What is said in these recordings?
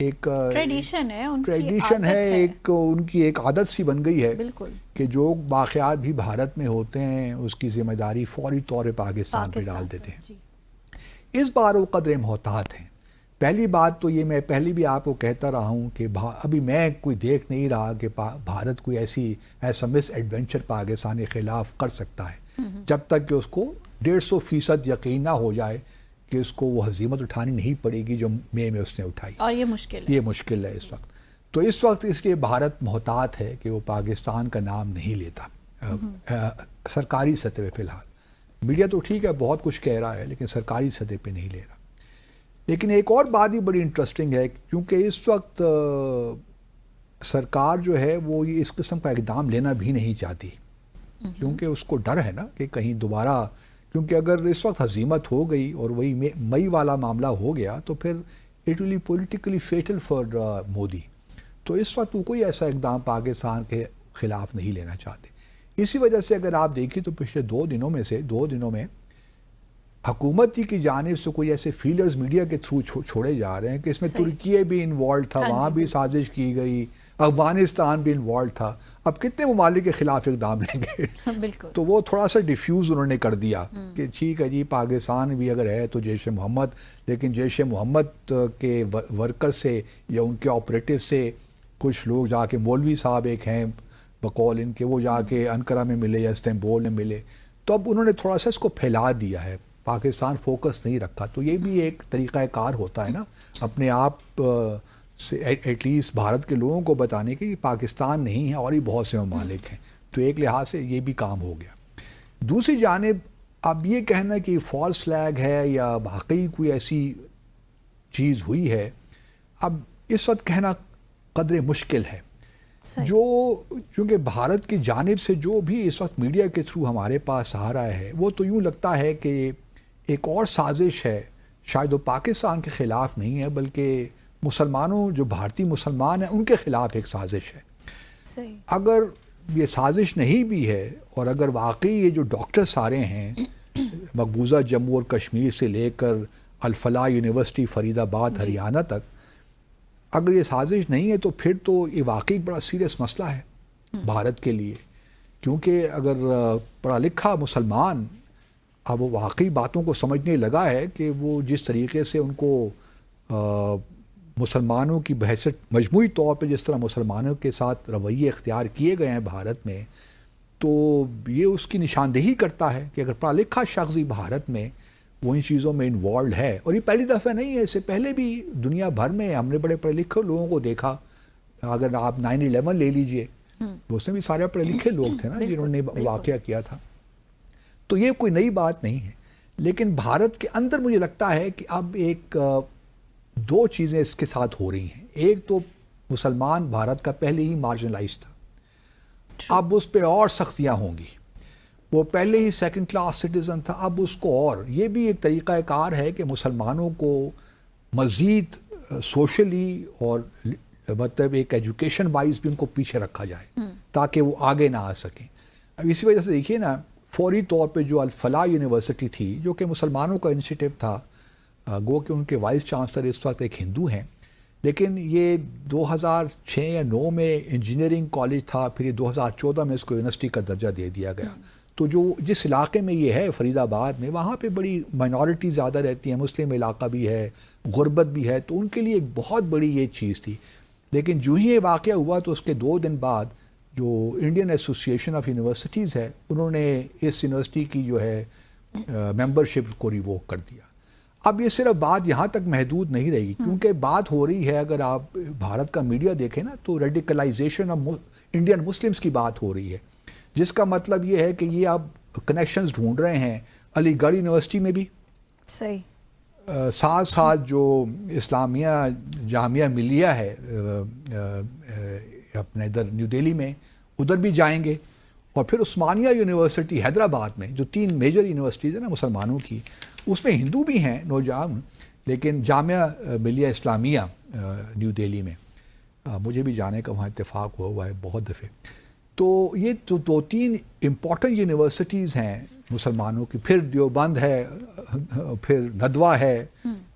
ایک ٹریڈیشن ہے، ٹریڈیشن ہے، ایک ان کی ایک عادت سی بن گئی ہے بالکل کہ جو واقعات بھی بھارت میں ہوتے ہیں اس کی ذمہ داری فوری طور پہ پاکستان پہ ڈال دیتے ہیں. اس بار وہ قدر محتاط ہیں. پہلی بات تو یہ میں پہلے بھی آپ کو کہتا رہا ہوں کہ ابھی میں کوئی دیکھ نہیں رہا کہ بھارت کوئی ایسا مس ایڈونچر پاکستان کے خلاف کر سکتا ہے جب تک کہ اس کو 150% یقین نہ ہو جائے کہ اس کو وہ ہزیمت اٹھانی نہیں پڑے گی جو مئی میں اس نے اٹھائی. اور یہ مشکل ہے اس وقت. تو اس وقت اس لیے بھارت محتاط ہے کہ وہ پاکستان کا نام نہیں لیتا سرکاری سطح پہ. فی الحال میڈیا تو ٹھیک ہے بہت کچھ کہہ رہا ہے لیکن سرکاری سطح پہ نہیں لے رہا. لیکن ایک اور بات بھی بڑی انٹرسٹنگ ہے کیونکہ اس وقت سرکار جو ہے وہ اس قسم کا اقدام لینا بھی نہیں چاہتی کیونکہ اس کو ڈر ہے نا کہ کہیں دوبارہ، کیونکہ اگر اس وقت ہزیمت ہو گئی اور وہی مئی والا معاملہ ہو گیا تو پھر it will be politically fatal for Modi. تو اس وقت وہ کوئی ایسا اقدام پاکستان کے خلاف نہیں لینا چاہتے. اسی وجہ سے اگر آپ دیکھیں تو پچھلے 2 دنوں میں حکومت کی جانب سے کوئی ایسے فیلرز میڈیا کے تھرو چھوڑے جا رہے ہیں کہ اس میں ترکیہ بھی انوالو تھا، وہاں بھی سازش کی گئی، افغانستان بھی انوالو تھا. اب کتنے ممالک کے خلاف اقدام لیں گے؟ تو وہ تھوڑا سا ڈیفیوز انہوں نے کر دیا کہ ٹھیک ہے جی پاکستان بھی اگر ہے تو جیش محمد، لیکن جیش محمد کے ورکر سے یا ان کے آپریٹو سے کچھ لوگ جا کے، مولوی صاحب ایک ہیں بقول ان کے، وہ جا کے انقرہ میں ملے یا استنبول میں ملے. تو اب انہوں نے تھوڑا سا اس کو پھیلا دیا ہے، پاکستان فوکس نہیں رکھا. تو یہ بھی ایک طریقہ کار ہوتا ہے نا اپنے آپ سے ایٹ لیسٹ بھارت کے لوگوں کو بتانے کے کہ پاکستان نہیں ہے اور ہی بہت سے ممالک ہیں. تو ایک لحاظ سے یہ بھی کام ہو گیا. دوسری جانب اب یہ کہنا کہ فالس فلیگ ہے یا واقعی کوئی ایسی چیز ہوئی ہے، اب اس وقت کہنا قدر مشکل ہے. چونکہ بھارت کی جانب سے جو بھی اس وقت میڈیا کے تھرو ہمارے پاس آ رہا ہے وہ تو یوں لگتا ہے کہ ایک اور سازش ہے، شاید وہ پاکستان کے خلاف نہیں ہے بلکہ مسلمانوں جو بھارتی مسلمان ہیں ان کے خلاف ایک سازش ہے. اگر یہ سازش نہیں بھی ہے اور اگر واقعی یہ جو ڈاکٹر سارے ہیں مقبوضہ جموں اور کشمیر سے لے کر الفلاح یونیورسٹی فرید آباد ہریانہ تک اگر یہ سازش نہیں ہے تو پھر تو یہ واقعی بڑا سیریس مسئلہ ہے بھارت کے لیے. کیونکہ اگر پڑھا لکھا مسلمان اب وہ واقعی باتوں کو سمجھنے لگا ہے کہ وہ جس طریقے سے ان کو مسلمانوں کی بحثیت مجموعی طور پہ جس طرح مسلمانوں کے ساتھ رویے اختیار کیے گئے ہیں بھارت میں، تو یہ اس کی نشاندہی کرتا ہے کہ اگر پڑھا لکھا شخص بھی بھارت میں وہ ان چیزوں میں انوالوڈ ہے. اور یہ پہلی دفعہ نہیں ہے، اس سے پہلے بھی دنیا بھر میں ہم نے بڑے پڑھے لکھے لوگوں کو دیکھا. اگر آپ 9/11 لے لیجئے، اس میں بھی سارے پڑھے لکھے لوگ تھے نا جنہوں نے واقعہ کیا تھا. تو یہ کوئی نئی بات نہیں ہے. لیکن بھارت کے اندر مجھے لگتا ہے کہ اب ایک 2 چیزیں اس کے ساتھ ہو رہی ہیں. ایک تو مسلمان بھارت کا پہلے ہی مارجنلائز تھا، اب اس پہ اور سختیاں ہوں گی. وہ پہلے ہی سیکنڈ کلاس سٹیزن تھا، اب اس کو اور. یہ بھی ایک طریقہ کار ہے کہ مسلمانوں کو مزید سوشلی اور مطلب ایک ایجوکیشن وائز بھی ان کو پیچھے رکھا جائے تاکہ وہ آگے نہ آ سکیں. اب اسی وجہ سے دیکھیے نا فوری طور پہ جو الفلاح یونیورسٹی تھی جو کہ مسلمانوں کا انیشیٹو تھا، گو کہ ان کے وائس چانسلر اس وقت ایک ہندو ہیں، لیکن یہ 2006 یا 2009 میں انجینئرنگ کالج تھا، پھر یہ 2014 میں اس کو یونیورسٹی کا درجہ دے دیا گیا. تو جو جس علاقے میں یہ ہے فرید آباد میں، وہاں پہ بڑی مائنورٹی زیادہ رہتی ہیں، مسلم علاقہ بھی ہے، غربت بھی ہے، تو ان کے لیے ایک بہت بڑی یہ چیز تھی. لیکن جو ہی یہ واقعہ ہوا تو اس کے 2 دن بعد جو انڈین ایسوسیشن آف یونیورسٹیز ہے انہوں نے اس یونیورسٹی کی جو ہے ممبرشپ کو ریووک کر دیا. اب یہ صرف بات یہاں تک محدود نہیں رہی کیونکہ بات ہو رہی ہے، اگر آپ بھارت کا میڈیا دیکھیں نا تو ریڈیکلائزیشن آف انڈین مسلمز کی بات ہو رہی ہے، جس کا مطلب یہ ہے کہ یہ اب کنیکشنز ڈھونڈ رہے ہیں علی گڑھ یونیورسٹی میں بھی، ساتھ ساتھ جو اسلامیہ جامعہ ملیہ ہے اپنے ادھر نیو دہلی میں، ادھر بھی جائیں گے. اور پھر عثمانیہ یونیورسٹی حیدرآباد میں، جو 3 میجر یونیورسٹیز ہیں نا مسلمانوں کی، اس میں ہندو بھی ہیں نوجوان، لیکن جامعہ ملیہ اسلامیہ نیو دہلی میں مجھے بھی جانے کا وہاں اتفاق ہوا ہے بہت دفعے. تو یہ تو 2-3 امپورٹنٹ یونیورسٹیز ہیں مسلمانوں کی، پھر دیوبند ہے، پھر ندوہ ہے،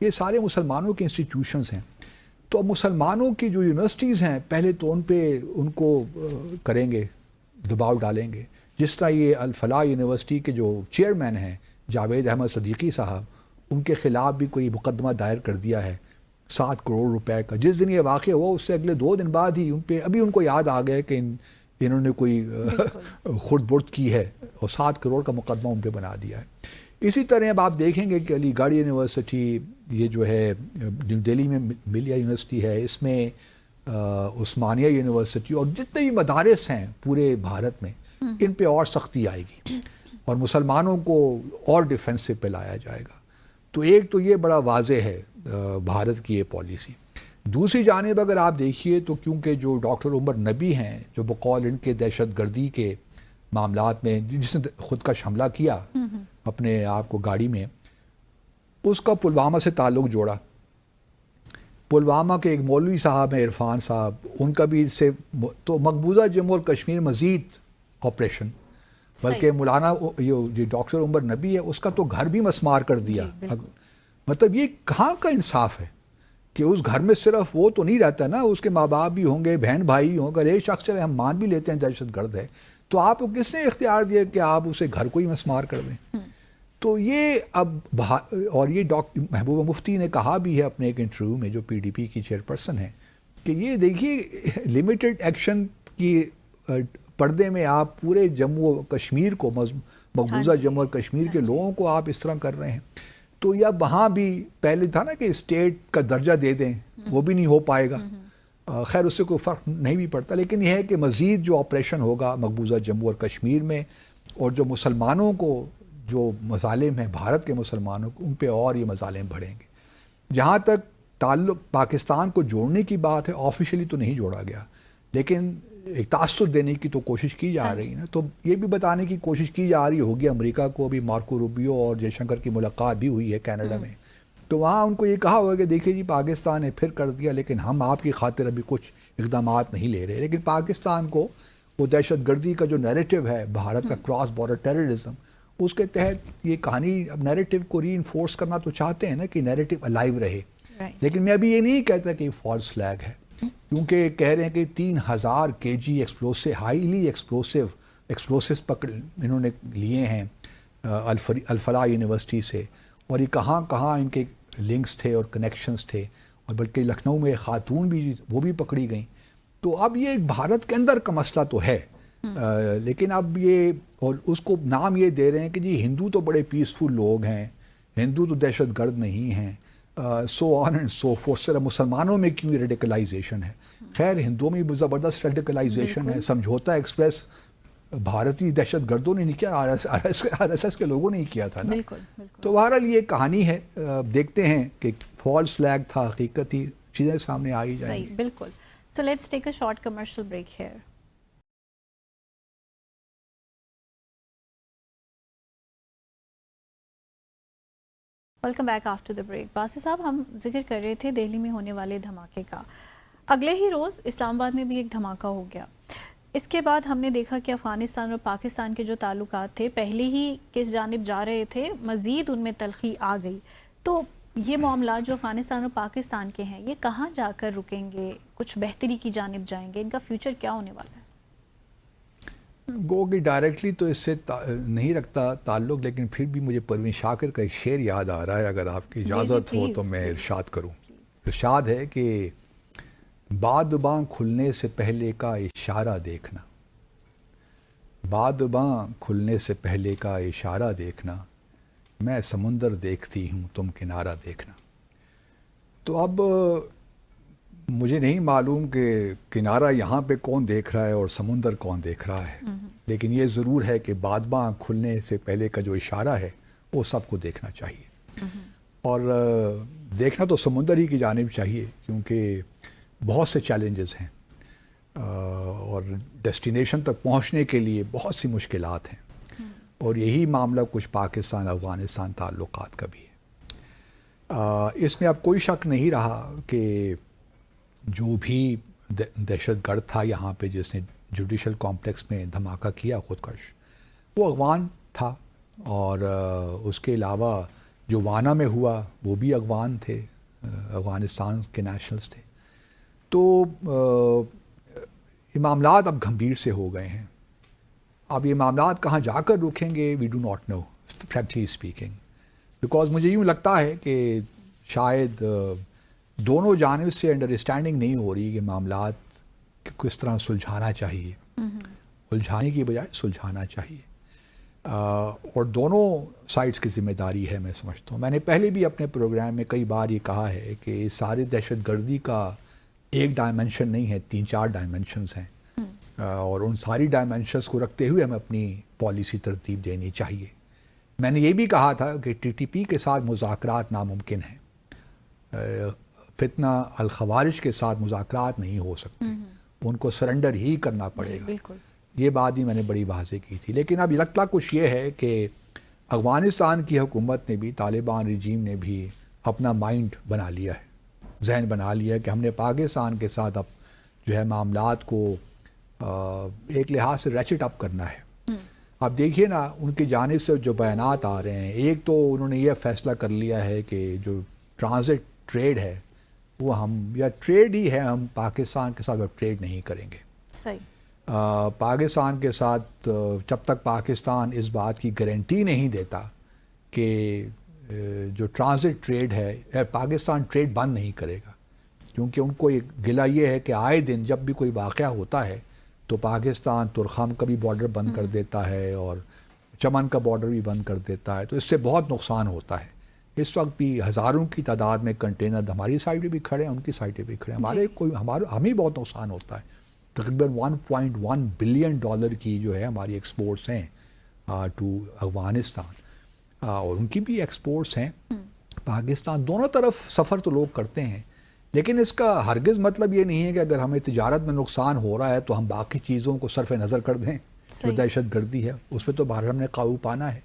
یہ سارے مسلمانوں کے انسٹیٹیوشنز ہیں. تو اب مسلمانوں کی جو یونیورسٹیز ہیں پہلے تو ان کو کریں گے، دباؤ ڈالیں گے. جس طرح یہ الفلاح یونیورسٹی کے جو چیئرمین ہیں جاوید احمد صدیقی صاحب، ان کے خلاف بھی کوئی مقدمہ دائر کر دیا ہے 7 کروڑ روپے کا. جس دن یہ واقعہ ہوا اس سے اگلے 2 دن بعد ہی ابھی ان کو یاد آ گیا کہ انہوں نے کوئی خرد برد کی ہے اور 7 کروڑ کا مقدمہ ان پہ بنا دیا ہے. اسی طرح اب آپ دیکھیں گے کہ علی گڑھ یونیورسٹی، یہ جو ہے نیو دہلی میں ملیہ یونیورسٹی ہے، اس میں عثمانیہ یونیورسٹی اور جتنے بھی مدارس ہیں پورے بھارت میں، ان پہ اور سختی آئے گی اور مسلمانوں کو اور ڈیفینسو پہ لایا جائے گا. تو ایک تو یہ بڑا واضح ہے بھارت کی یہ پالیسی. دوسری جانب اگر آپ دیکھیے تو کیونکہ جو ڈاکٹر عمر نبی ہیں، جو بقول ان کے دہشت گردی کے معاملات میں جس نے خودکش حملہ کیا اپنے آپ کو گاڑی میں، اس کا پلوامہ سے تعلق جوڑا. پلوامہ کے ایک مولوی صاحب ہیں عرفان صاحب، ان کا بھی سے تو مقبوضہ جموں اور کشمیر مزید آپریشن، بلکہ مولانا یہ ڈاکٹر عمر نبی ہے اس کا تو گھر بھی مسمار کر دیا. مطلب یہ کہاں کا انصاف ہے کہ اس گھر میں صرف وہ تو نہیں رہتا نا، اس کے ماں باپ بھی ہوں گے، بہن بھائی بھی ہوں گے. اگر ایک شخص چلے ہم مان بھی لیتے ہیں دہشت گرد ہے، تو آپ کو کس نے اختیار دیا کہ آپ اسے گھر کو ہی مسمار کر دیں؟ تو یہ اب اور یہ ڈاکٹر محبوبہ مفتی نے کہا بھی ہے اپنے ایک انٹرویو میں، جو پی ڈی پی کی چیئرپرسن ہے، کہ یہ دیکھیے لمیٹڈ ایکشن کی پردے میں آپ پورے جموں و کشمیر کو، مقبوضہ جموں اور کشمیر کے لوگوں کو آپ اس طرح کر رہے ہیں. تو یا وہاں بھی پہلے تھا نا کہ اسٹیٹ کا درجہ دے دیں، وہ بھی نہیں ہو پائے گا. خیر اس سے کوئی فرق نہیں بھی پڑتا، لیکن یہ ہے کہ مزید جو آپریشن ہوگا مقبوضہ جموں اور کشمیر میں، اور جو مسلمانوں کو جو مظالم ہیں بھارت کے مسلمانوں کو، ان پہ اور یہ مظالم بڑھیں گے. جہاں تک تعلق پاکستان کو جوڑنے کی بات ہے، آفیشلی تو نہیں جوڑا گیا، لیکن ایک تاثر دینے کی تو کوشش کی جا رہی ہے نا. تو یہ بھی بتانے کی کوشش کی جا رہی ہوگی امریکہ کو. ابھی مارکو روبیو اور جے شنکر کی ملاقات بھی ہوئی ہے کینیڈا میں، تو وہاں ان کو یہ کہا ہوگا کہ دیکھیے جی پاکستان نے پھر کر دیا، لیکن ہم آپ کی خاطر ابھی کچھ اقدامات نہیں لے رہے. لیکن پاکستان کو وہ دہشت گردی کا جو نیریٹو ہے بھارت کا، کراس بارڈر ٹیررزم، اس کے تحت یہ کہانی اب نیریٹو کو ری انفورس کرنا تو چاہتے ہیں نا کہ نیریٹو الائیو رہے. لیکن میں ابھی یہ نہیں کہتا کہ یہ فالس فلیگ ہے، کیونکہ کہہ رہے ہیں کہ 3000 kg ایکسپلوسو، ہائیلی ایکسپلوسوز پکڑ انہوں نے لیے ہیں الفلاح یونیورسٹی سے. اور یہ کہاں کہاں ان کے لنکس تھے اور کنیکشنز تھے، اور بلکہ لکھنؤ میں خاتون بھی وہ بھی پکڑی گئیں. تو اب یہ بھارت کے اندر کا مسئلہ تو ہے، لیکن اب یہ اور اس کو نام یہ دے رہے ہیں کہ جی ہندو تو بڑے پیسفل لوگ ہیں، ہندو تو دہشت گرد نہیں ہیں، سو آن اینڈ سو فورتھ. صرف مسلمانوں میں کیوں ریڈیکلائزیشن ہے؟ خیر ہندوؤں میں بھی زبردست ریڈیکلائزیشن ہے. سمجھوتا ایکسپریس بھارتی دہشت گردوں نے نہیں کیا، آر ایس ایس کے لوگوں نے ہی کیا تھا نا. تو بہرحال یہ کہانی ہے، دیکھتے ہیں کہ فالس فلیگ تھا حقیقت ہی، چیزیں سامنے آئی جائیں گی. بالکل. So let's take a short commercial break here. Welcome back after the break. Basit صاحب، ہم ذکر کر رہے تھے دہلی میں ہونے والے دھماکے کا. اگلے ہی روز اسلام آباد میں بھی ایک دھماکہ ہو گیا. اس کے بعد ہم نے دیکھا کہ افغانستان اور پاکستان کے جو تعلقات تھے پہلے ہی کس جانب جا رہے تھے، مزید ان میں تلخی آ گئی. تو یہ معاملات جو افغانستان اور پاکستان کے ہیں، یہ کہاں جا کر رکیں گے؟ کچھ بہتری کی جانب جائیں گے؟ ان کا فیوچر کیا ہونے والا ہے؟ گو کہ ڈائریکٹلی تو اس سے نہیں رکھتا تعلق، لیکن پھر بھی مجھے پروین شاکر کا ایک شعر یاد آ رہا ہے، اگر آپ کی اجازت ہو تو میں ارشاد کروں. ارشاد ہے کہ بادباں کھلنے سے پہلے کا اشارہ دیکھنا، بادباں کھلنے سے پہلے کا اشارہ دیکھنا، میں سمندر دیکھتی ہوں تم کنارہ دیکھنا. تو اب مجھے نہیں معلوم کہ کنارہ یہاں پہ کون دیکھ رہا ہے اور سمندر کون دیکھ رہا ہے، لیکن یہ ضرور ہے کہ بادباں کھلنے سے پہلے کا جو اشارہ ہے وہ سب کو دیکھنا چاہیے. اور دیکھنا تو سمندر ہی کی جانب چاہیے، کیونکہ بہت سے چیلنجز ہیں اور ڈیسٹینیشن تک پہنچنے کے لیے بہت سی مشکلات ہیں، اور یہی معاملہ کچھ پاکستان افغانستان تعلقات کا بھی ہے. اس میں اب کوئی شک نہیں رہا کہ جو بھی دہشت گرد تھا یہاں پہ جس نے جوڈیشل کمپلیکس میں دھماکہ کیا خودکش، وہ افغان تھا، اور اس کے علاوہ جو وانا میں ہوا وہ بھی افغان تھے، افغانستان کے نیشنلز تھے. تو یہ معاملات اب گھمبیر سے ہو گئے ہیں. اب یہ معاملات کہاں جا کر رکیں گے we do not know frankly speaking, because مجھے یوں لگتا ہے کہ شاید دونوں جانب سے انڈرسٹینڈنگ نہیں ہو رہی کہ معاملات کس طرح سلجھانا چاہیے, الجھانے کی بجائے سلجھانا چاہیے, اور دونوں سائڈس کی ذمہ داری ہے میں سمجھتا ہوں. میں نے پہلے بھی اپنے پروگرام میں کئی بار یہ کہا ہے کہ ساری دہشت گردی کا ایک ڈائمنشن نہیں ہے, 3-4 ڈائمنشنز ہیں, اور ان ساری ڈائمنشنز کو رکھتے ہوئے ہمیں اپنی پالیسی ترتیب دینی چاہیے. میں نے یہ بھی کہا تھا کہ ٹی ٹی پی کے ساتھ مذاکرات ناممکن ہیں, فتنہ الخوارج کے ساتھ مذاکرات نہیں ہو سکتے, ان کو سرنڈر ہی کرنا پڑے گا. بالکل یہ بات بھی میں نے بڑی واضح کی تھی. لیکن اب لگتا کچھ یہ ہے کہ افغانستان کی حکومت نے بھی, طالبان رجیم نے بھی اپنا مائنڈ بنا لیا ہے, ذہن بنا لیا ہے کہ ہم نے پاکستان کے ساتھ اب جو ہے معاملات کو ایک لحاظ سے ریچٹ اپ کرنا ہے. اب دیکھیے نا ان کی جانب سے جو بیانات آ رہے ہیں, ایک تو انہوں نے یہ فیصلہ کر لیا ہے کہ جو ٹرانزٹ ٹریڈ ہے وہ ہم, یا ٹریڈ ہی ہے, ہم پاکستان کے ساتھ اب ٹریڈ نہیں کریں گے. صحیح. پاکستان کے ساتھ جب تک پاکستان اس بات کی گارنٹی نہیں دیتا کہ جو ٹرانزٹ ٹریڈ ہے پاکستان ٹریڈ بند نہیں کرے گا, کیونکہ ان کو ایک گلہ یہ ہے کہ آئے دن جب بھی کوئی واقعہ ہوتا ہے تو پاکستان ترخم کا بھی بارڈر بند کر دیتا ہے اور چمن کا بارڈر بھی بند کر دیتا ہے, تو اس سے بہت نقصان ہوتا ہے. اس وقت بھی ہزاروں کی تعداد میں کنٹینر ہماری سائڈ پہ بھی کھڑے ہیں, ان کی سائڈ پہ بھی کھڑے ہیں, ہمیں بہت نقصان ہوتا ہے. تقریباً $1.1 بلین کی جو ہے ہماری ایکسپورٹس ہیں ٹو افغانستان, اور ان کی بھی ایکسپورٹس ہیں پاکستان. دونوں طرف سفر تو لوگ کرتے ہیں, لیکن اس کا ہرگز مطلب یہ نہیں ہے کہ اگر ہمیں تجارت میں نقصان ہو رہا ہے تو ہم باقی چیزوں کو صرف نظر کر دیں. جو دہشت گردی ہے اس پہ تو بھارت ہم نے قابو پانا ہے.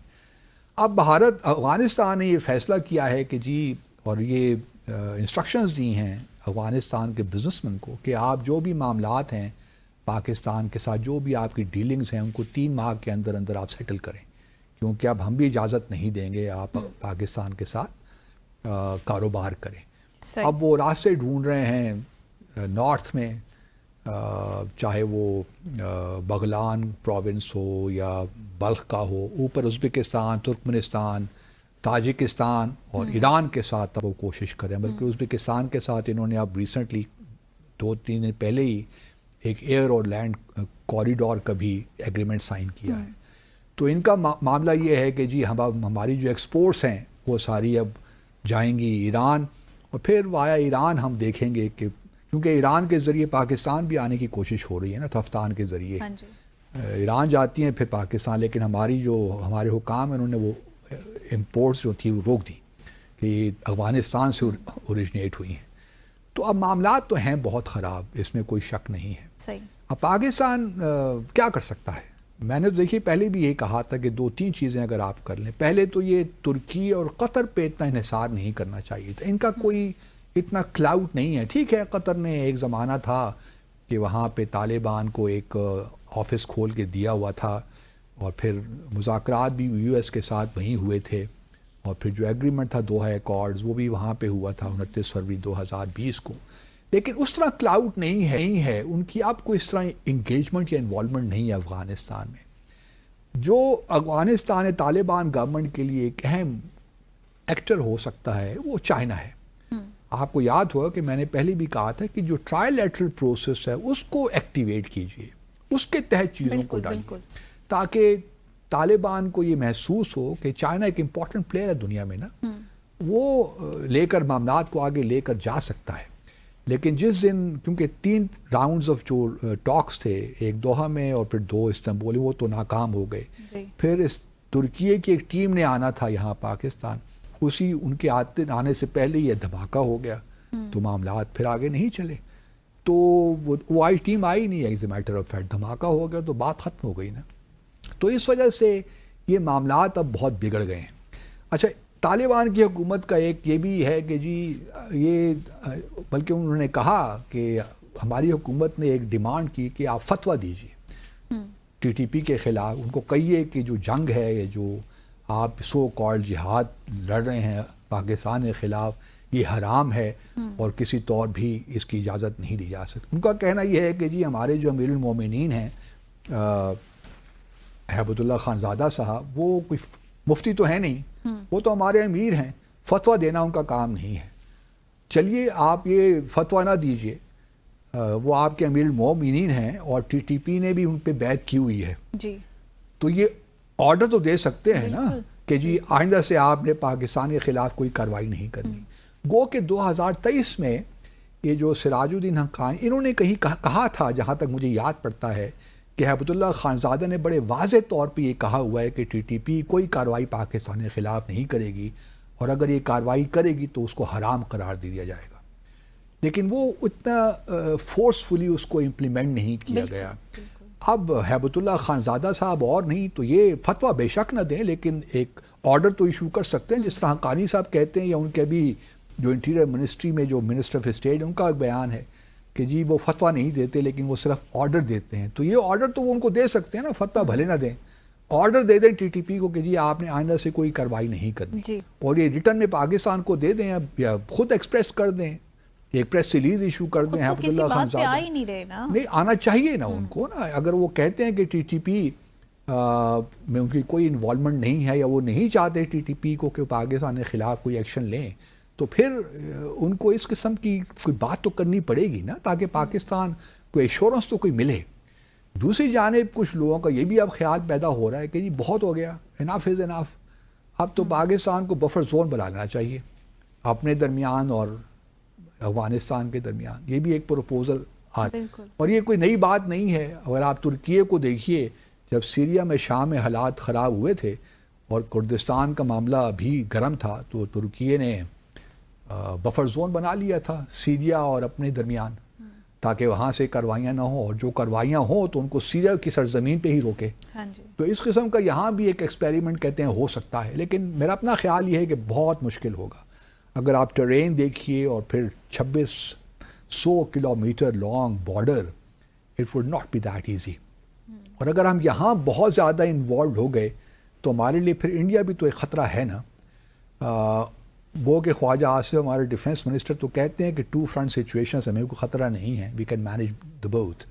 اب افغانستان نے یہ فیصلہ کیا ہے کہ جی, اور یہ انسٹرکشنز دی ہیں افغانستان کے بزنس مین کو کہ آپ جو بھی معاملات ہیں پاکستان کے ساتھ, جو بھی آپ کی ڈیلنگز ہیں, ان کو 3 ماہ کے اندر اندر آپ سیٹل کریں, کیونکہ اب ہم بھی اجازت نہیں دیں گے آپ پاکستان کے ساتھ کاروبار کریں. اب وہ راستے ڈھونڈ رہے ہیں نارتھ میں, چاہے وہ بغلان پروونس ہو یا بلخ کا ہو, اوپر ازبکستان, ترکمنستان, تاجکستان اور ایران کے ساتھ اب وہ کوشش کریں. بلکہ ازبکستان کے ساتھ انہوں نے اب ریسنٹلی 2-3 دن پہلے ہی ایک ایئر اور لینڈ کوریڈور کا بھی ایگریمنٹ سائن کیا ہے. تو ان کا معاملہ یہ ہے کہ جی ہماری جو ایکسپورٹس ہیں وہ ساری اب جائیں گی ایران, اور پھر وایا ایران ہم دیکھیں گے کہ کیونکہ ایران کے ذریعے پاکستان بھی آنے کی کوشش ہو رہی ہے نا, تفتان کے ذریعے ایران جاتی ہیں پھر پاکستان, لیکن ہمارے حکام انہوں نے وہ امپورٹس جو تھی وہ روک دی کہ افغانستان سے اوریجنیٹ ہوئی ہیں. تو اب معاملات تو ہیں بہت خراب, اس میں کوئی شک نہیں ہے. صحیح. اب پاکستان کیا کر سکتا ہے؟ میں نے تو دیکھیے پہلے بھی یہ کہا تھا کہ 2-3 چیزیں اگر آپ کر لیں. پہلے تو یہ ترکی اور قطر پہ اتنا انحصار نہیں کرنا چاہیے تھا, ان کا کوئی اتنا کلاؤٹ نہیں ہے. ٹھیک ہے, قطر نے ایک زمانہ تھا کہ وہاں پہ طالبان کو ایک آفس کھول کے دیا ہوا تھا, اور پھر مذاکرات بھی یو ایس کے ساتھ وہیں ہوئے تھے, اور پھر جو ایگریمنٹ تھا دوحہ ایکارڈز وہ بھی وہاں پہ ہوا تھا 29 فروری 2020 کو. لیکن اس طرح کلاؤڈ نہیں ہے ان کی. اب کوئی اس طرح انگیجمنٹ یا انوالومنٹ نہیں ہے افغانستان میں. جو افغانستان طالبان گورنمنٹ کے لیے ایک اہم ایکٹر ہو سکتا ہے وہ چائنا ہے. آپ کو یاد ہوگا کہ میں نے پہلے بھی کہا تھا کہ جو ٹرائی لیٹرل پروسیس ہے اس کو ایکٹیویٹ کیجئے, اس کے تحت چیزوں کو ڈالیے, تاکہ طالبان کو یہ محسوس ہو کہ چائنا ایک امپورٹنٹ پلیئر ہے دنیا میں نا, وہ لے کر معاملات کو آگے لے کر جا سکتا ہے. لیکن جس دن, کیونکہ 3 راؤنڈز آف جو ٹاکس تھے, ایک دوحہ میں اور پھر 2 استنبول, وہ تو ناکام ہو گئے. پھر اس ترکی کی ایک ٹیم نے آنا تھا یہاں پاکستان, اسی ان کے آنے سے پہلے یہ دھماکہ ہو گیا, تو معاملات پھر آگے نہیں چلے. تو وہ ٹیم آئی نہیں, as a matter of fact دھماکہ ہو گیا تو بات ختم ہو گئی نا. تو اس وجہ سے یہ معاملات اب بہت بگڑ گئے ہیں. اچھا, طالبان کی حکومت کا ایک یہ بھی ہے کہ جی یہ, بلکہ انہوں نے کہا کہ ہماری حکومت نے ایک ڈیمانڈ کی کہ آپ فتویٰ دیجیے ٹی ٹی پی کے خلاف. ان کو کہیے کہ جو جنگ ہے, جو آپ سو کالڈ جہاد لڑ رہے ہیں پاکستان کے خلاف, یہ حرام ہے اور کسی طور بھی اس کی اجازت نہیں دی جا سکتی. ان کا کہنا یہ ہے کہ جی ہمارے جو امیر المومنین ہیں ہیبت اللہ خان زادہ صاحب، وہ کوئی مفتی تو ہے نہیں، وہ تو ہمارے امیر ہیں، فتویٰ دینا ان کا کام نہیں ہے. چلیے آپ یہ فتویٰ نہ دیجئے، وہ آپ کے امیر المومنین ہیں اور ٹی ٹی پی نے بھی ان پہ بیعت کی ہوئی ہے، جی تو یہ آرڈر تو دے سکتے ہیں نا کہ جی آئندہ سے آپ نے پاکستان کے خلاف کوئی کارروائی نہیں کرنی. گو کہ 2023 میں یہ جو سراج الدین حقانی انہوں نے کہیں کہا تھا، جہاں تک مجھے یاد پڑتا ہے، کہ ہیبت اللہ خانزادہ نے بڑے واضح طور پہ یہ کہا ہوا ہے کہ ٹی ٹی پی کوئی کارروائی پاکستان کے خلاف نہیں کرے گی، اور اگر یہ کارروائی کرے گی تو اس کو حرام قرار دے دیا جائے گا. لیکن وہ اتنا فورسفلی اس کو امپلیمنٹ نہیں کیا گیا. اب ہیبت اللہ خانزادہ صاحب اور نہیں تو یہ فتویٰ بے شک نہ دیں، لیکن ایک آرڈر تو ایشو کر سکتے ہیں، جس طرح حقانی صاحب کہتے ہیں، یا ان کے ابھی جو انٹیریئر منسٹری میں جو منسٹر آف اسٹیٹ ان کا ایک بیان ہے کہ جی وہ فتویٰ نہیں دیتے لیکن وہ صرف آرڈر دیتے ہیں. تو یہ آرڈر تو وہ ان کو دے سکتے ہیں نا، فتویٰ بھلے نہ دیں، آرڈر دے دیں ٹی ٹی پی کو کہ جی آپ نے آئندہ سے کوئی کارروائی نہیں کرنی، اور یہ ریٹرن میں پاکستان کو دے دیں یا خود ایکسپریس کر دیں، ایک پریس ریلیز ایشو کر دیں. ہیبت اللہ خانزادہ نہیں آنا چاہیے نا ان کو نا. اگر وہ کہتے ہیں کہ ٹی ٹی پی میں ان کی کوئی انوالومنٹ نہیں ہے، یا وہ نہیں چاہتے ٹی ٹی پی کو کہ پاکستان کے خلاف کوئی ایکشن لیں، تو پھر ان کو اس قسم کی کوئی بات تو کرنی پڑے گی نا، تاکہ پاکستان کو ایشورنس تو کوئی ملے. دوسری جانب کچھ لوگوں کا یہ بھی اب خیال پیدا ہو رہا ہے کہ جی بہت ہو گیا، اناف از اناف، اب تو پاکستان کو بفر زون بنا لینا چاہیے اپنے درمیان اور افغانستان کے درمیان. یہ بھی ایک پروپوزل اور یہ کوئی نئی بات نہیں ہے. اگر آپ ترکیے کو دیکھیے، جب سیریا میں شام میں حالات خراب ہوئے تھے اور کردستان کا معاملہ بھی گرم تھا، تو ترکیے نے بفر زون بنا لیا تھا سیریا اور اپنے درمیان، تاکہ وہاں سے کاروائیاں نہ ہوں، اور جو کاروائیاں ہوں تو ان کو سیریا کی سرزمین پہ ہی روکے. تو اس قسم کا یہاں بھی ایک ایکسپیریمنٹ کہتے ہیں ہو سکتا ہے، لیکن میرا اپنا خیال یہ ہے کہ بہت مشکل ہوگا. اگر آپ ٹرین دیکھیے اور پھر 2600 kilometre long border, it would not be that easy. اور اگر ہم یہاں بہت زیادہ انوالوڈ ہو گئے تو ہمارے لیے پھر انڈیا بھی تو ایک خطرہ ہے نا. وہ کہ خواجہ آصف ہمارے ڈیفنس منسٹر تو کہتے ہیں کہ ٹو فرنٹ سچویشنز ہمیں کوئی خطرہ نہیں ہے، we can manage the both.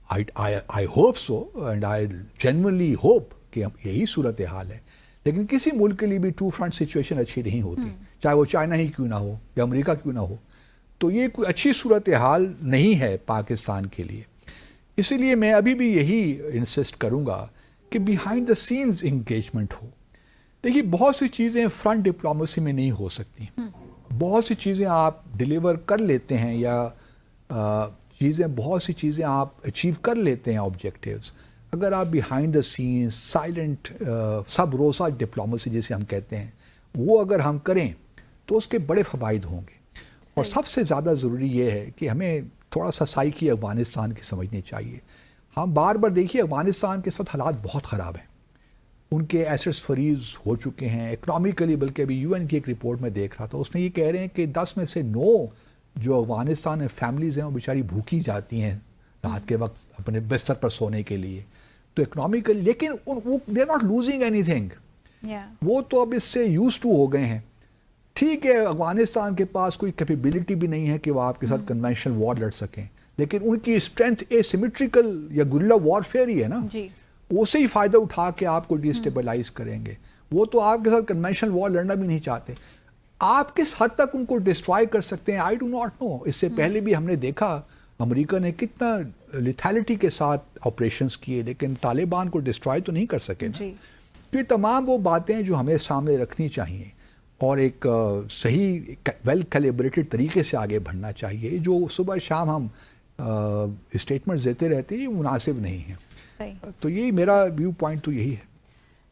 I hope so and I genuinely hope کہ یہی صورتحال ہے. لیکن کسی ملک کے لیے بھی ٹو فرنٹ سچویشن اچھی نہیں ہوتی، چاہے وہ چائنا ہی کیوں نہ ہو یا امریکہ کیوں نہ ہو. تو یہ کوئی اچھی صورتحال نہیں ہے پاکستان کے لیے. اسی لیے میں ابھی بھی یہی انسسٹ کروں گا کہ بیہائنڈ دا سینز انگیجمنٹ ہو. دیکھیے بہت سی چیزیں فرنٹ ڈپلومیسی میں نہیں ہو سکتی، بہت سی چیزیں آپ ڈیلیور کر لیتے ہیں، یا بہت سی چیزیں آپ اچیو کر لیتے ہیں آبجیکٹیوز، اگر آپ بیہائنڈ دا سینز سائلنٹ سب روزہ ڈپلومیسی جسے ہم کہتے ہیں، وہ اگر ہم کریں تو اس کے بڑے فوائد ہوں گے. اور سب سے زیادہ ضروری یہ ہے کہ ہمیں تھوڑا سا سائیکی افغانستان کی سمجھنی چاہیے. ہم بار بار دیکھیے افغانستان کے ساتھ حالات بہت خراب ہیں، ان کے ایسٹس فریز ہو چکے ہیں اکنامیکلی. بلکہ ابھی یو این کی ایک رپورٹ میں دیکھ رہا تھا، اس میں یہ کہہ رہے ہیں کہ 10 میں سے 9 جو افغانستان میں فیملیز ہیں وہ بیچاری بھوکی جاتی ہیں رات کے وقت اپنے بستر پر سونے کے لیے. تو اکنامیکلی، لیکن they are not losing anything, وہ تو اب اس سے یوز ٹو ہو گئے ہیں. ٹھیک ہے افغانستان کے پاس کوئی کیپیبلٹی بھی نہیں ہے کہ وہ آپ کے ساتھ کنونشنل وار لڑ سکیں، لیکن ان کی اسٹرینتھ اے سیمیٹریکل یا گریلا وارفیئر ہی ہے نا، اسے ہی فائدہ اٹھا کے آپ کو ڈی اسٹیبلائز کریں گے. وہ تو آپ کے ساتھ کنونشنل وار لڑنا بھی نہیں چاہتے. آپ کس حد تک ان کو ڈسٹرائے کر سکتے ہیں آئی ڈو ناٹ نو. اس سے پہلے بھی ہم نے دیکھا امریکہ نے کتنا لیتھیلٹی کے ساتھ آپریشنز کیے، لیکن طالبان کو ڈسٹرائے تو نہیں کر سکے نا. تو یہ تمام وہ باتیں جو ہمیں سامنے رکھنی چاہیے، اور ایک صحیح ویل کیلیبریٹڈ طریقے سے آگے بڑھنا چاہیے. جو صبح شام ہم اسٹیٹمنٹس دیتے رہتے ہیں یہ مناسب نہیں ہیں. تو یہی میرا ویو پوائنٹ تو یہی ہے.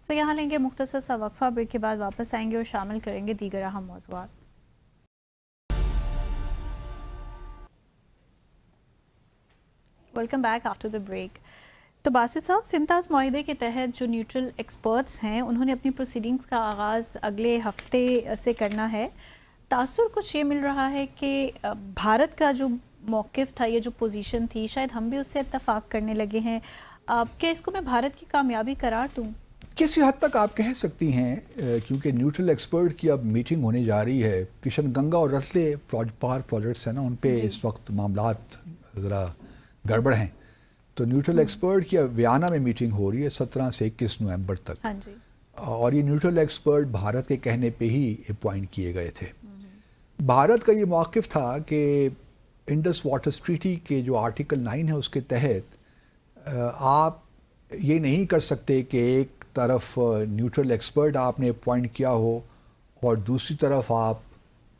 سو یہاں لیں گے مختصر سا وقفہ، بریک کے بعد واپس آئیں گے اور شامل کریں گے دیگر اہم موضوعات. Welcome back after the break. تو باسط صاحب، سمتاز معاہدے کے تحت جو نیوٹرل ایکسپرٹس ہیں انہوں نے اپنی پروسیڈنگز کا آغاز اگلے ہفتے سے کرنا ہے. تاثر کچھ یہ مل رہا ہے کہ بھارت کا جو موقف تھا، یہ جو پوزیشن تھی، شاید ہم بھی اس سے اتفاق کرنے لگے ہیں. کیا اس کو میں بھارت کی کامیابی قرار دوں؟ کسی حد تک آپ کہہ سکتی ہیں کیونکہ نیوٹرل ایکسپرٹ کی اب میٹنگ ہونے جا رہی ہے. کشن گنگا اور رتلے پاور پروجیکٹس ہیں نا, ان پہ اس وقت معاملات ذرا گڑبڑ ہیں. تو نیوٹرل ایکسپرٹ کی ویانا میں میٹنگ ہو رہی ہے 17 سے 21 نومبر تک. اور یہ نیوٹرل ایکسپرٹ بھارت کے کہنے پہ ہی اپوائنٹ کیے گئے تھے. بھارت کا یہ موقف تھا کہ انڈس واٹر ٹریٹی کے جو آرٹیکل 9 ہے اس کے تحت آپ یہ نہیں کر سکتے کہ ایک طرف نیوٹرل ایکسپرٹ آپ نے اپوائنٹ کیا ہو اور دوسری طرف آپ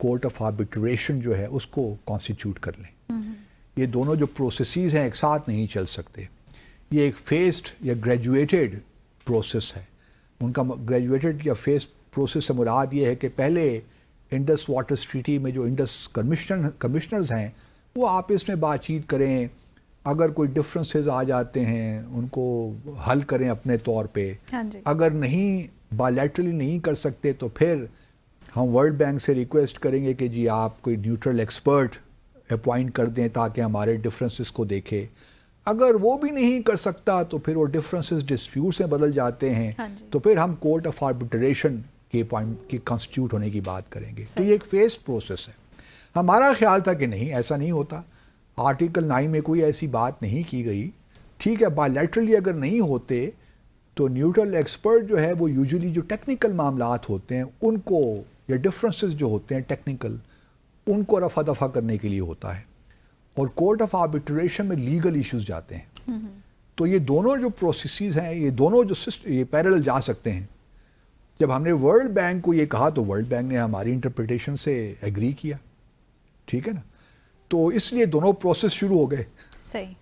کورٹ آف آربیٹریشن جو ہے اس کو کانسٹیٹیوٹ کر لیں. یہ دونوں جو پروسیسز ہیں ایک ساتھ نہیں چل سکتے. یہ ایک فیسڈ یا گریجویٹڈ پروسیس ہے. ان کا گریجویٹڈ یا فیس پروسیس سے مراد یہ ہے کہ پہلے انڈس واٹر ٹریٹی میں جو انڈس کمشنرز ہیں وہ آپس میں بات چیت کریں, اگر کوئی ڈفرینسز آ جاتے ہیں ان کو حل کریں اپنے طور پہ. اگر نہیں بائیلیٹرلی نہیں کر سکتے تو پھر ہم ورلڈ بینک سے ریکویسٹ کریں گے کہ جی آپ کوئی نیوٹرل ایکسپرٹ اپوائنٹ کر دیں تاکہ ہمارے ڈفرینسز کو دیکھے. اگر وہ بھی نہیں کر سکتا تو پھر وہ ڈفرینسز ڈسپیوٹس میں بدل جاتے ہیں تو پھر ہم کورٹ آف آربیٹریشن کی کانسٹیٹیوٹ ہونے کی بات کریں گے. تو یہ ایک فیسڈ پروسیس ہے. ہمارا خیال تھا کہ نہیں, ایسا نہیں ہوتا. آرٹیکل 9 میں کوئی ایسی بات نہیں کی گئی. ٹھیک ہے, بائیلیٹرلی اگر نہیں ہوتے تو نیوٹرل ایکسپرٹ جو ہے وہ یوزلی جو ٹیکنیکل معاملات ہوتے ہیں ان کو یا ڈفرینسز جو ہوتے ہیں ٹیکنیکل ان کو رفع دفع کرنے کے لیے ہوتا ہے, اور کورٹ آف آربیٹریشن میں لیگل ایشوز جاتے ہیں. تو یہ دونوں جو پروسیسز ہیں یہ دونوں جو یہ پیرل جا سکتے ہیں. جب ہم نے ورلڈ بینک کو یہ کہا تو ورلڈ بینک نے ہماری انٹرپریٹیشن سے ایگری کیا. ٹھیک ہے نا, تو اس لیے دونوں پروسیس شروع ہو گئے.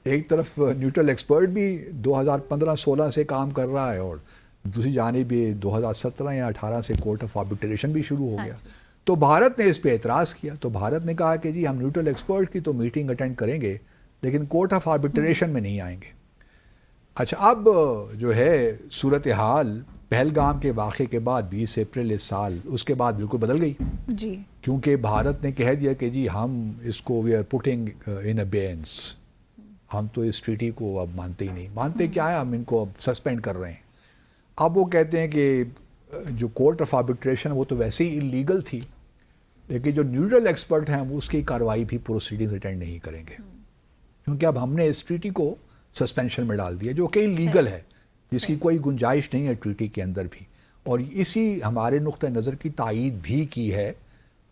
ایک طرف نیوٹرل ایکسپرٹ بھی 2015-16 سے کام کر رہا ہے اور دوسری جانب بھی 2017 یا 18 سے کورٹ آف آربیٹریشن بھی شروع ہو گیا. تو بھارت نے اس پہ اعتراض کیا. تو بھارت نے کہا کہ جی ہم نیوٹرل ایکسپرٹ کی تو میٹنگ اٹینڈ کریں گے لیکن کورٹ آف آربیٹریشن میں نہیں آئیں گے. اچھا, اب جو ہے صورتحال پہلگام کے واقعے کے بعد 20 اپریل اس سال اس کے بعد بالکل بدل گئی. جی, کیونکہ بھارت نے کہہ دیا کہ جی ہم اس کو وی آر پوٹنگ ان ابیئنس, ہم تو اس ٹریٹی کو اب مانتے ہی نہیں. مانتے کیا ہے, ہم ان کو اب سسپینڈ کر رہے ہیں. اب وہ کہتے ہیں کہ جو کورٹ آف آربیٹریشن وہ تو ویسے ہی انلیگل تھی, لیکن جو نیوٹرل ایکسپرٹ ہیں وہ اس کی کارروائی بھی پروسیڈنگز اٹینڈ نہیں کریں گے کیونکہ اب ہم نے اس ٹریٹی کو سسپینشن میں ڈال دیا جو کہ انلیگل ہے, جس کی کوئی گنجائش نہیں ہے ٹریٹی کے اندر بھی. اور اسی ہمارے نقطہ نظر کی تائید بھی کی ہے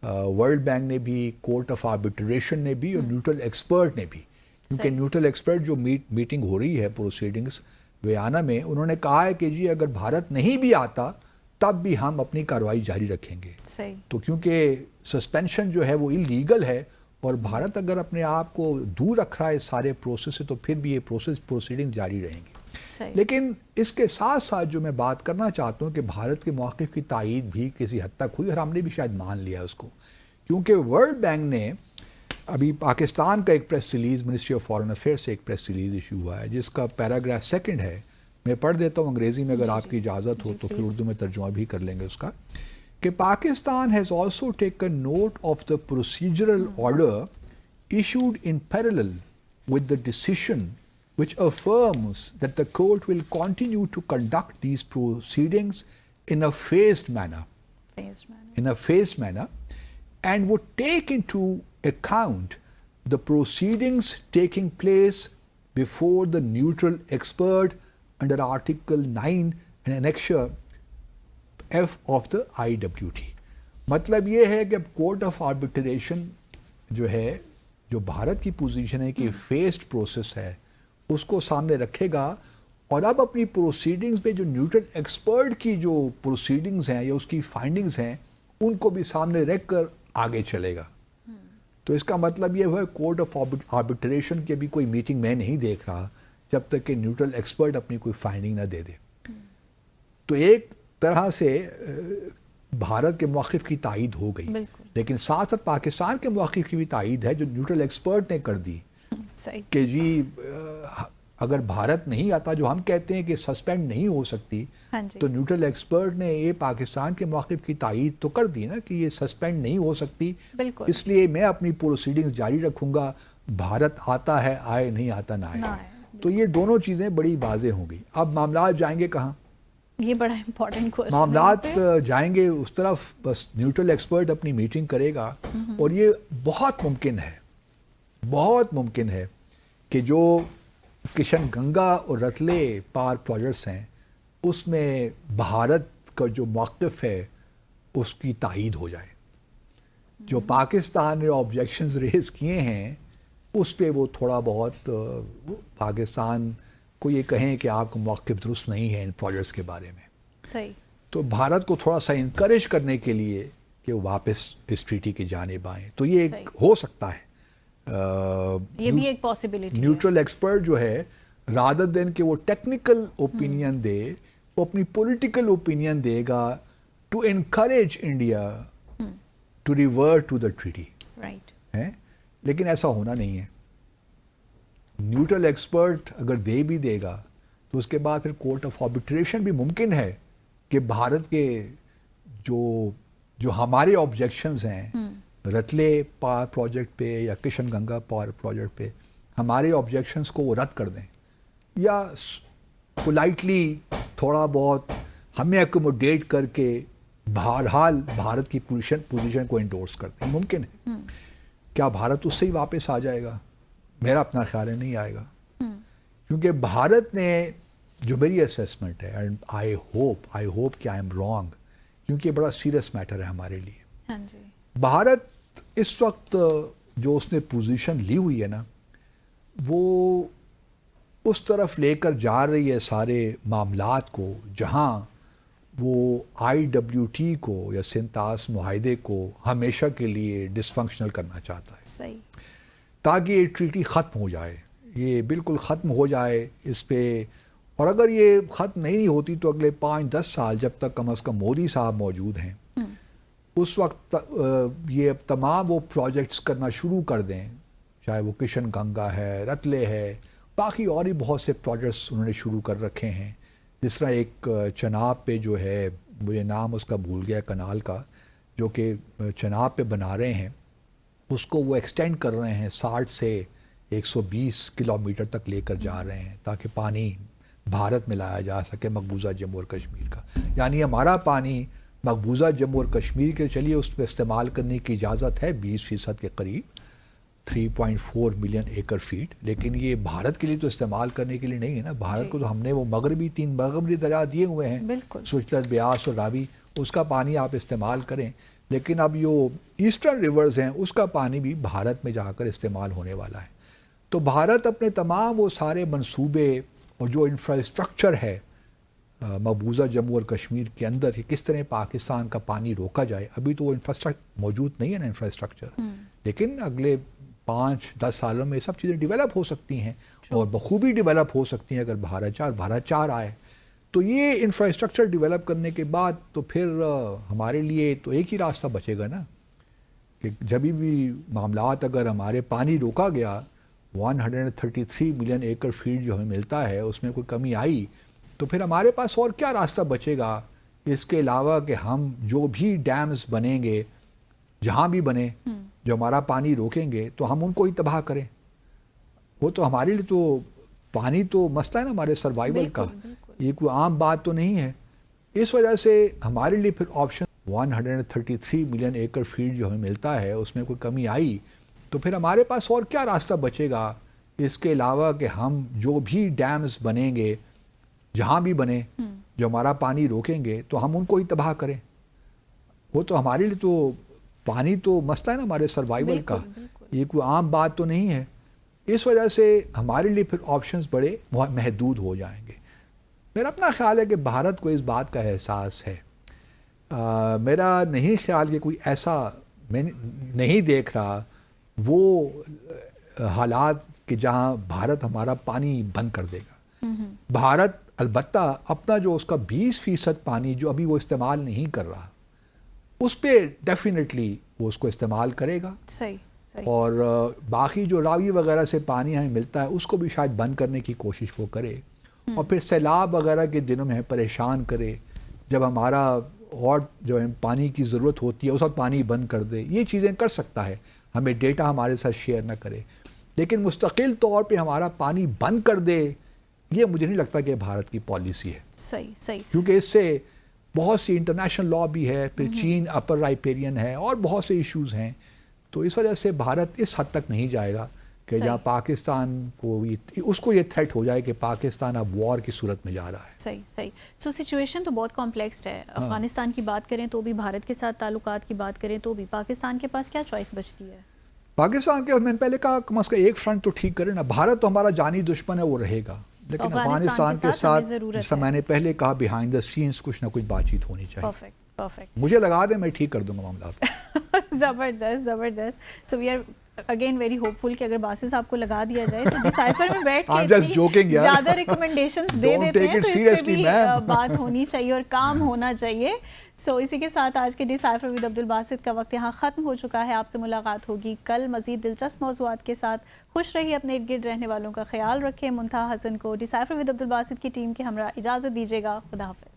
ورلڈ بینک نے بھی, کورٹ آف آربیٹریشن نے بھی اور نیوٹرل ایکسپرٹ نے بھی. کیونکہ نیوٹرل ایکسپرٹ جو میٹنگ ہو رہی ہے پروسیڈنگز ویانا میں, انہوں نے کہا ہے کہ جی اگر بھارت نہیں بھی آتا تب بھی ہم اپنی کارروائی جاری رکھیں گے. تو کیونکہ سسپینشن جو ہے وہ انلیگل ہے اور بھارت اگر اپنے آپ کو دور رکھ رہا ہے اس سارے پروسیس سے تو پھر بھی یہ پروسیڈنگ جاری رہیں گی. لیکن اس کے ساتھ ساتھ جو میں بات کرنا چاہتا ہوں کہ بھارت کے موقف کی تائید بھی کسی حد تک ہوئی اور ہم نے بھی شاید مان لیا اس کو, کیونکہ ورلڈ بینک نے ابھی پاکستان کا ایک press release ministry of foreign affair سے ایک پریس ریلیز ایشو ہوا ہے جس کا پیراگراف 2 ہے. میں پڑھ دیتا ہوں انگریزی میں اگر آپ کی اجازت ہو تو پھر اردو میں ترجمہ بھی کر لیں گے اس کا, کہ Pakistan has also taken note of the procedural order issued in parallel with the decision which affirms that the court will continue to conduct these proceedings in a phased manner, and would take into account the proceedings taking place before the neutral expert under Article 9 and Annexure F of the IWT. مطلب یہ ہے کہ اب court of arbitration جو ہے, جو بھارت کی position ہے کہ فیسڈ پروسیس ہے, اس کو سامنے رکھے گا اور اب اپنی پروسیڈنگز پہ جو نیوٹرل ایکسپرٹ کی جو پروسیڈنگز ہیں یا اس کی فائنڈنگز ہیں ان کو بھی سامنے رکھ کر آگے چلے گا. تو اس کا مطلب یہ ہوا کورٹ آف آربیٹریشن کی ابھی کوئی میٹنگ میں نہیں دیکھ رہا جب تک کہ نیوٹرل ایکسپرٹ اپنی کوئی فائنڈنگ نہ دے دے. تو ایک طرح سے بھارت کے موقف کی تائید ہو گئی, لیکن ساتھ ساتھ پاکستان کے موقف کی بھی تائید ہے جو نیوٹرل ایکسپرٹ نے کر دی کہ جی اگر بھارت نہیں آتا, جو ہم کہتے ہیں کہ سسپینڈ نہیں ہو سکتی, تو نیوٹرل ایکسپرٹ نے یہ پاکستان کے موقف کی تائید تو کر دی نا کہ یہ سسپینڈ نہیں ہو سکتی, اس لیے میں اپنی پروسیڈنگز جاری رکھوں گا, بھارت آتا ہے آئے, نہیں آتا نہ آئے. تو یہ دونوں چیزیں بڑی واضح ہوں گی. اب معاملات جائیں گے کہاں؟ یہ بڑا امپورٹنٹ کوشچن ہے. معاملات جائیں گے اس طرف، بس نیوٹرل ایکسپرٹ اپنی میٹنگ کرے گا. اور یہ بہت ممکن ہے کہ جو کشن گنگا اور رتلے پار پروجیکٹس ہیں اس میں بھارت کا جو موقف ہے اس کی تائید ہو جائے. جو پاکستان نے آبجیکشنز ریز کیے ہیں اس پہ وہ تھوڑا بہت پاکستان کو یہ کہیں کہ آپ کا موقف درست نہیں ہے ان پروجیکٹس کے بارے میں. صحیح. تو بھارت کو تھوڑا سا انکریج کرنے کے لیے کہ وہ واپس اس ٹریٹی کی جانب آئیں. تو یہ ایک ہو سکتا ہے. یہ بھی ایک پاسبلٹی. نیوٹرل ایکسپرٹ جو ہے رادر دین کہ وہ ٹیکنیکل اوپینین دے، وہ اپنی پولیٹیکل اوپینین دے گا to encourage India to revert to the treaty. Right. لیکن ایسا ہونا نہیں ہے. نیوٹرل ایکسپرٹ اگر دے بھی دے گا تو اس کے بعد پھر کورٹ آف آربیٹریشن بھی ممکن ہے کہ بھارت کے جو ہمارے آبجیکشنز ہیں رتلے پاور پروجیکٹ پہ یا کشن گنگا پاور پروجیکٹ پہ، ہمارے آبجیکشنز کو وہ رد کر دیں یا پولائٹلی تھوڑا بہت ہمیں ایکوموڈیٹ کر کے بہرحال بھارت کی پوزیشن کو انڈورس کر دیں. ممکن ہے. کیا بھارت اس سے ہی واپس آ جائے گا؟ میرا اپنا خیال ہے نہیں آئے گا. کیونکہ بھارت نے، جو میری اسیسمنٹ ہے، اینڈ آئی ہوپ کہ آئی ایم رانگ، کیونکہ یہ بڑا سیریس میٹر ہے ہمارے لیے. ہاں جی. بھارت اس وقت جو اس نے پوزیشن لی ہوئی ہے نا، وہ اس طرف لے کر جا رہی ہے سارے معاملات کو جہاں وہ IWT کو یا سنتاس معاہدے کو ہمیشہ کے لیے ڈسفنکشنل کرنا چاہتا ہے. صحیح. تاکہ یہ ٹریٹی ختم ہو جائے، یہ بالکل ختم ہو جائے اس پہ. اور اگر یہ ختم نہیں ہوتی تو اگلے 5-10 سال جب تک کم از کم مودی صاحب موجود ہیں اس وقت یہ تمام وہ پروجیکٹس کرنا شروع کر دیں، چاہے وہ کشن گنگا ہے، رتلے ہے، باقی اور ہی بہت سے پروجیکٹس انہوں نے شروع کر رکھے ہیں. جس طرح ایک چناب پہ جو ہے، مجھے نام اس کا بھول گیا کنال کا، جو کہ چناب پہ بنا رہے ہیں، اس کو وہ ایکسٹینڈ کر رہے ہیں 60 سے 120 کلومیٹر تک لے کر جا رہے ہیں تاکہ پانی بھارت میں لایا جا سکے مقبوضہ جموں اور کشمیر کا. یعنی ہمارا پانی مقبوضہ جموں اور کشمیر کے چلیے اس پہ استعمال کرنے کی اجازت ہے 20% کے قریب، 3.4 ملین ایکڑ فیٹ، لیکن یہ بھارت کے لیے تو استعمال کرنے کے لیے نہیں ہے نا. بھارت کو تو ہم نے وہ تین مغربی دریا دیے ہوئے ہیں، سچلت، بیاس اور راوی، اس کا پانی آپ استعمال کریں. لیکن اب جو ایسٹرن ریورز ہیں اس کا پانی بھی بھارت میں جا کر استعمال ہونے والا ہے. تو بھارت اپنے تمام وہ سارے منصوبے اور جو انفراسٹرکچر ہے مقبوضہ جموں اور کشمیر کے اندر کہ کس طرح پاکستان کا پانی روکا جائے، ابھی تو وہ انفراسٹرکچر موجود نہیں ہے نا انفراسٹرکچر، لیکن اگلے 5-10 سالوں میں یہ سب چیزیں ڈیولپ ہو سکتی ہیں اور بخوبی ڈیولپ ہو سکتی ہیں اگر بھارت چار آئے. تو یہ انفراسٹرکچر ڈیولپ کرنے کے بعد تو پھر ہمارے لیے تو ایک ہی راستہ بچے گا نا کہ جب بھی معاملات اگر ہمارے پانی روکا گیا، 133 ملین ایکڑ فیٹ جو ہمیں ملتا ہے اس میں کوئی کمی آئی تو پھر ہمارے پاس اور کیا راستہ بچے گا اس کے علاوہ کہ ہم جو بھی ڈیمز بنیں گے جہاں بھی بنے جو ہمارا پانی روکیں گے تو ہم ان کو ہی تباہ کریں. وہ تو ہمارے لیے تو پانی تو مسئلہ ہے نا ہمارے سروائیول کا، یہ کوئی عام بات تو نہیں ہے. اس وجہ سے ہمارے لیے پھر آپشن 133 ملین ایکڑ فیٹ جو ہمیں ملتا ہے اس میں کوئی کمی آئی تو پھر ہمارے پاس اور کیا راستہ بچے گا اس کے علاوہ کہ ہم جو بھی ڈیمز بنیں گے جہاں بھی بنے جو ہمارا پانی روکیں گے تو ہم ان کو ہی تباہ کریں. وہ تو ہمارے لیے تو پانی تو مسئلہ ہے نا ہمارے سروائیول کا، یہ کوئی عام بات تو نہیں ہے. اس وجہ سے ہمارے لیے پھر آپشنز بڑے محدود ہو جائیں گے. میرا اپنا خیال ہے کہ بھارت کو اس بات کا احساس ہے. میرا نہیں خیال کہ کوئی ایسا میں نہیں دیکھ رہا وہ حالات کہ جہاں بھارت ہمارا پانی بند کر دے گا. بھارت البتہ اپنا جو اس کا 20% پانی جو ابھی وہ استعمال نہیں کر رہا اس پہ ڈیفینیٹلی وہ اس کو استعمال کرے گا. صحیح. اور باقی جو راوی وغیرہ سے پانی ہمیں ملتا ہے اس کو بھی شاید بند کرنے کی کوشش وہ کرے اور پھر سیلاب وغیرہ کے دنوں میں پریشان کرے جب ہمارا اور جو پانی کی ضرورت ہوتی ہے اس وقت پانی بند کر دے. یہ چیزیں کر سکتا ہے، ہمیں ڈیٹا ہمارے ساتھ شیئر نہ کرے، لیکن مستقل طور پہ ہمارا پانی بند کر دے یہ مجھے نہیں لگتا کہ بھارت کی پالیسی ہے. صحیح صحیح. کیونکہ اس سے بہت سی انٹرنیشنل لا بھی ہے, پھر چین اپر رائپیرین ہے, اور بہت سے ایشوز ہیں. تو اس وجہ سے بھارت اس حد تک نہیں جائے گا کہ جہاں پاکستان کو اس کو یہ تھریٹ ہو جائے کہ پاکستان اب وار کی صورت میں جا رہا ہے. صحیح صحیح. سو سچویشن تو بہت کمپلیکسڈ ہے. افغانستان کی بات کریں تو بھی, بھارت کے ساتھ تعلقات کی بات کریں تو بھی, پاکستان کے پاس کیا چوائس بچتی ہے؟ پاکستان کے, میں نے پہلے کہا کم از کم ایک فرنٹ تو ٹھیک کرے نا. بھارت تو ہمارا جانی دشمن ہے, وہ رہے گا, لیکن افغانستان کے ساتھ جیسا میں نے پہلے کہا بیہائنڈ دا سینس کچھ نہ کچھ بات چیت ہونی چاہیے. Perfect perfect. مجھے لگا دیں میں ٹھیک کر دوں گا معاملات. زبردست زبردست. So we are again very hopeful کہ اگر باسز آپ کو لگا دیا جائے تو ڈیسائفر میں بیٹھ کے زیادہ ریکمنڈیشنز دے دیتے ہیں تو اس پہ بھی بات ہونی چاہیے اور کام ہونا چاہیے. سو اسی کے ساتھ آج کے ڈیسائفر ود عبدالباسط کا وقت یہاں ختم ہو چکا ہے. آپ سے ملاقات ہوگی کل مزید دلچسپ موضوعات کے ساتھ. خوش رہیے, اپنے ارد گرد رہنے والوں کا خیال رکھیں. منتہا حسن کو ڈیسائفر ود عبدالباسط کی ٹیم کے ہمراہ اجازت دیجیے گا. خدا حافظ.